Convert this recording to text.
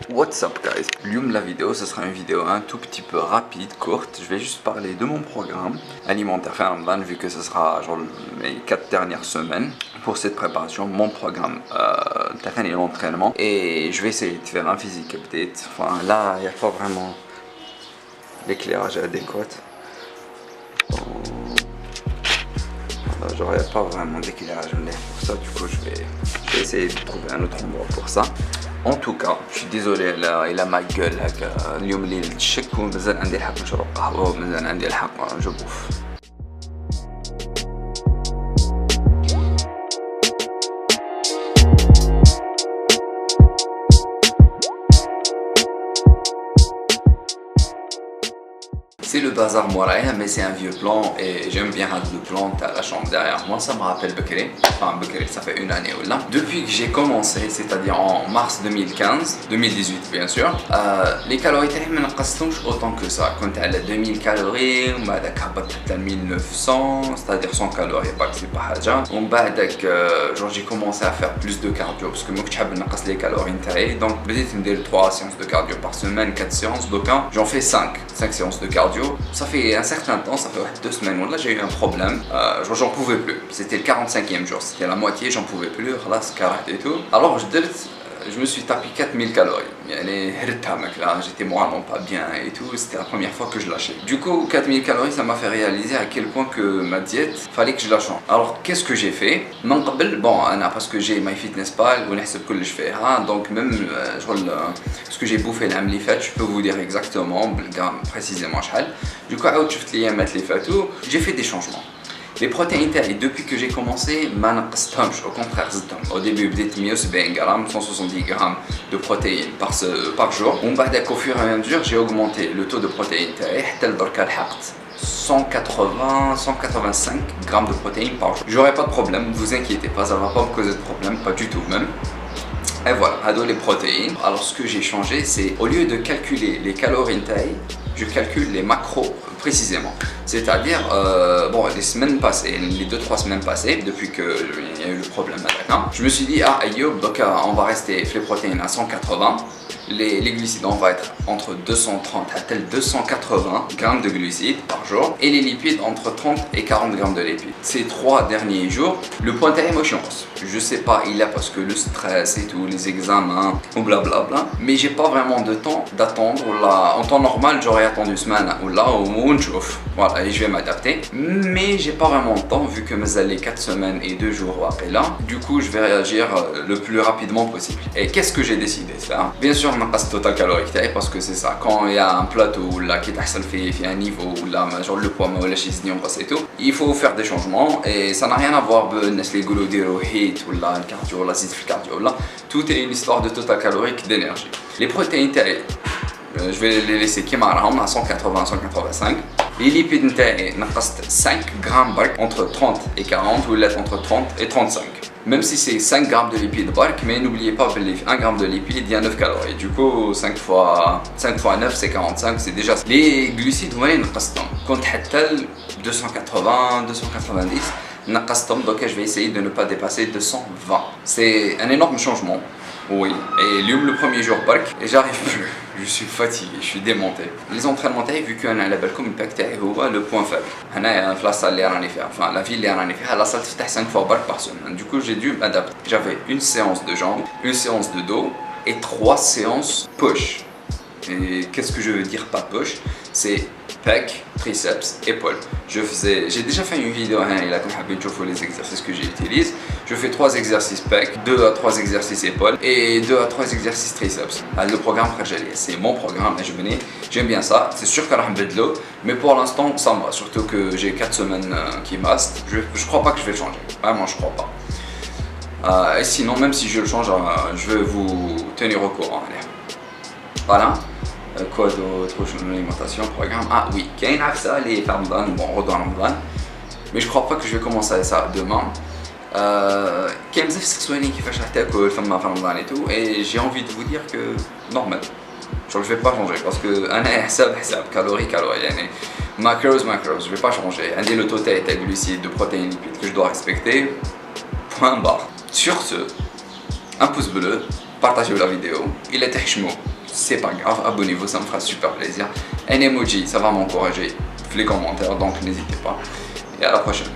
What's up guys, la vidéo, ce sera une vidéo un tout petit peu rapide, courte. Je vais juste parler de mon programme alimentaire fin Ramadan, vu que ce sera genre mes 4 dernières semaines pour cette préparation, mon programme l'entraînement, et je vais essayer de faire un physique update. Enfin là, il n'y a pas vraiment l'éclairage adéquat. Genre il n'y a pas vraiment d'éclairage pour ça, du coup je vais essayer de trouver un autre endroit pour ça. En tout cas, je suis désolé là, il a ma gueule هكا اليوم اللي نتشك ومازال عندي الحق نشرب قهوة ومازال عندي الحق نجبوف. C'est le bazar moraïa, mais c'est un vieux plan et j'aime bien le plan de la chambre derrière moi. Ça me rappelle Bekri, enfin Bekri, ça fait une année ou là. Depuis que j'ai commencé, c'est-à-dire en mars 2018 bien sûr, les calories je ne قستهمش autant que ça. Quand à 2000 calories, on va à 1900, c'est-à-dire 100 calories, pas que c'est pas haja. On va genre j'ai commencé à faire plus de cardio parce que moi je حاب نقص les calories نتاعي. Donc بديت ندير 3 séances de cardio par semaine, 4 séances. Donc j'en fais 5 séances de cardio. Ça fait un certain temps, ça fait 2 semaines où là j'ai eu un problème, j'en pouvais plus. C'était le 45e jour, c'était la moitié, j'en pouvais plus, là et tout. Alors je me suis tapé 4000 calories. J'étais moralement pas bien et tout, c'était la première fois que je lâchais. Du coup 4000 calories, ça m'a fait réaliser à quel point que ma diète, fallait que je la change. Alors qu'est-ce que j'ai fait? Bon, parce que j'ai MyFitnessPal, donc même ce que j'ai bouffé l'année faite, je peux vous dire exactement précisément. Du coup j'ai fait des changements. Les protéines, depuis que j'ai commencé, au contraire, au début, j'ai 170 grammes, 170 grammes de protéines par jour. Au fur et à mesure, j'ai augmenté le taux de protéines. 180, 185 grammes de protéines par jour. J'aurai pas de problème, ne vous inquiétez pas, ça va pas me causer de problème, pas du tout même. Et voilà, ado les protéines. Alors ce que j'ai changé, c'est au lieu de calculer les calories je calcule les macros précisément. C'est-à-dire, bon, les semaines passées, les 2-3 semaines passées, depuis qu'il y a eu le problème avec je me suis dit, on va rester les protéines à 180. Les glucides, on va être entre 230 à 280 grammes de glucides par jour et les lipides entre 30 et 40 grammes de lipides. Ces 3 derniers jours, le point d'émotion, je sais pas, il est parce que le stress et tout, les examens ou blablabla, mais j'ai pas vraiment de temps d'attendre. En temps normal, j'aurais attendu une semaine ou là au moins voilà, et je vais m'adapter, mais j'ai pas vraiment de temps vu que mes allées 4 semaines et 2 jours après là. Du coup, je vais réagir le plus rapidement possible. Et qu'est-ce que j'ai décidé de faire? Bien sûr, on passe total calorique parce que c'est ça. Quand il y a un plateau là qui fait un niveau où là, genre le poids on passe et tout, il faut faire des changements et ça n'a rien à voir avec les goulots hit ou là le cardio, la le cardio là. Tout est une histoire de total calorique d'énergie. Les protéines, je vais les laisser qui marrent à 180, 185. Les lipides, 5 grammes entre 30 et 40 ou entre 30 et 35. Même si c'est 5 grammes de lipides mais n'oubliez pas que 1 gramme de lipides, il y a 9 calories. Du coup, 5 fois 9, c'est 45, c'est déjà ça. Les glucides, quand 280, 290, donc je vais essayer de ne pas dépasser 220. C'est un énorme changement. Oui, et le premier jour et j'arrive plus, je suis fatigué, je suis démonté. Les entraînements vu qu'on a le point faible. La salle enfin la ville la salle 5 fois par semaine. Du coup j'ai dû m'adapter. J'avais une séance de jambes, une séance de dos et 3 séances push. Et qu'est-ce que je veux dire par push? C'est pec, triceps, épaules. J'ai déjà fait une vidéo là comme les exercices que j'utilise. Je fais 3 exercices pec, 2 à 3 exercices épaules et 2 à 3 exercices triceps. Le programme c'est mon programme, j'aime bien ça. C'est sûr qu'elle a de l'eau, mais pour l'instant ça me va. Surtout que j'ai 4 semaines qui me restent. Je crois pas que je vais le changer. Vraiment, je crois pas. Et sinon, même si je le change, je vais vous tenir au courant. Allez. Voilà. Quoi d'autre? L'alimentation, programme. Ah oui, il y a ça, les Ramadan, bon, Ramadan, mais je crois pas que je vais commencer ça demain. Qui et tout, et j'ai envie de vous dire que normal. Genre, je vais pas changer parce que calories, macros, je vais pas changer. Le total de glucides, de protéines, lipides que je dois respecter. Point barre. Sur ce, un pouce bleu, partagez la vidéo, il est chmo. c'est pas grave, abonnez-vous, ça me fera super plaisir. Un emoji, ça va m'encourager. Les commentaires, donc n'hésitez pas. Et à la prochaine.